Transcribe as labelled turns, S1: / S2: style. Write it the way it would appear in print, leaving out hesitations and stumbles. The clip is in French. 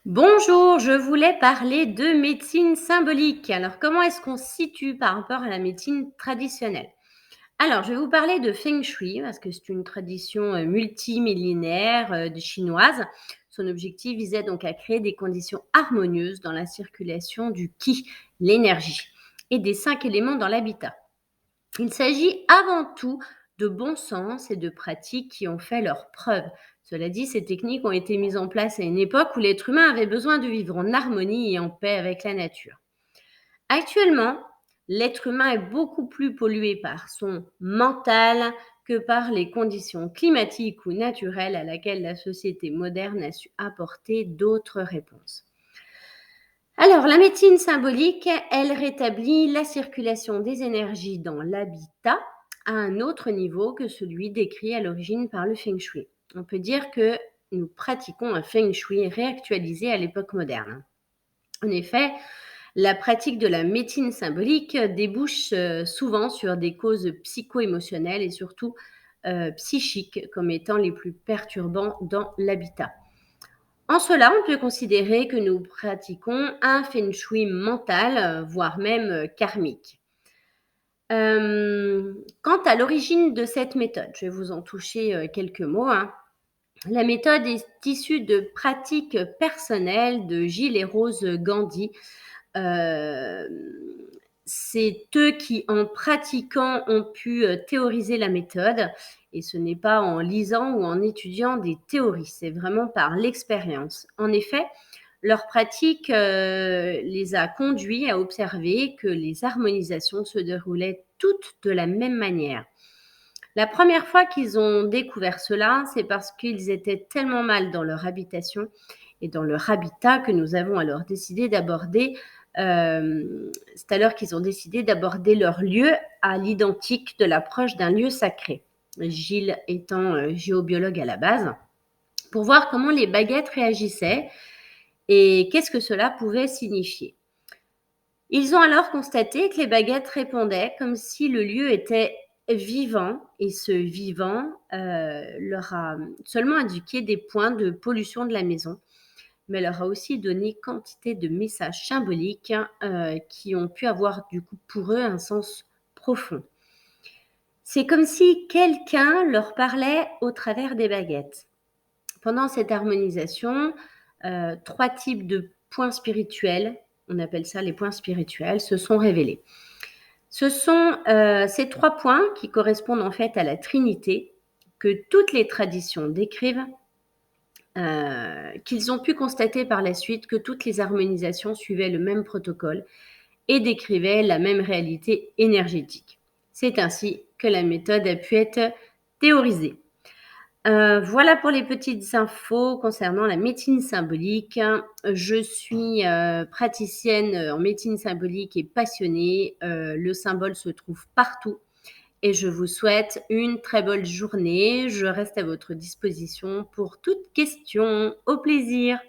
S1: Bonjour, je voulais parler de médecine symbolique. Alors, comment est-ce qu'on se situe par rapport à la médecine traditionnelle? Alors, je vais vous parler de Feng Shui parce que c'est une tradition multimillénaire chinoise. Son objectif visait donc à créer des conditions harmonieuses dans la circulation du qi, l'énergie, et des 5 éléments dans l'habitat. Il s'agit avant tout de bon sens et de pratiques qui ont fait leurs preuves. Cela dit, ces techniques ont été mises en place à une époque où l'être humain avait besoin de vivre en harmonie et en paix avec la nature. Actuellement, l'être humain est beaucoup plus pollué par son mental que par les conditions climatiques ou naturelles à laquelle la société moderne a su apporter d'autres réponses. Alors, la médecine symbolique, elle rétablit la circulation des énergies dans l'habitat à un autre niveau que celui décrit à l'origine par le Feng Shui. On peut dire que nous pratiquons un Feng Shui réactualisé à l'époque moderne. En effet, la pratique de la médecine symbolique débouche souvent sur des causes psycho-émotionnelles et surtout psychiques comme étant les plus perturbants dans l'habitat. En cela, on peut considérer que nous pratiquons un feng shui mental, voire même karmique. Quant à l'origine de cette méthode, je vais vous en toucher quelques mots, hein. La méthode est issue de pratiques personnelles de Gilles et Rose Gandhi. Euh, c'est eux qui, en pratiquant, ont pu théoriser la méthode. Et ce n'est pas en lisant ou en étudiant des théories, c'est vraiment par l'expérience. En effet, leur pratique les a conduits à observer que les harmonisations se déroulaient toutes de la même manière. La première fois qu'ils ont découvert cela, c'est parce qu'ils étaient tellement mal dans leur habitation et dans leur habitat que nous avons alors décidé d'aborder, c'est alors qu'ils ont décidé d'aborder leur lieu à l'identique de l'approche d'un lieu sacré. Gilles étant géobiologue à la base, pour voir comment les baguettes réagissaient et qu'est-ce que cela pouvait signifier. Ils ont alors constaté que les baguettes répondaient comme si le lieu était vivant, et ce vivant leur a seulement indiqué des points de pollution de la maison, mais leur a aussi donné quantité de messages symboliques qui ont pu avoir du coup pour eux un sens profond. C'est comme si quelqu'un leur parlait au travers des baguettes. Pendant cette harmonisation, 3 types de points spirituels, on appelle ça les points spirituels, se sont révélés. Ce sont ces 3 points qui correspondent en fait à la Trinité, que toutes les traditions décrivent, qu'ils ont pu constater par la suite que toutes les harmonisations suivaient le même protocole et décrivaient la même réalité énergétique. C'est ainsi que la méthode a pu être théorisée. Voilà pour les petites infos concernant la médecine symbolique. Je suis praticienne en médecine symbolique et passionnée. Le symbole se trouve partout et je vous souhaite une très bonne journée. Je reste à votre disposition pour toute question. Au plaisir.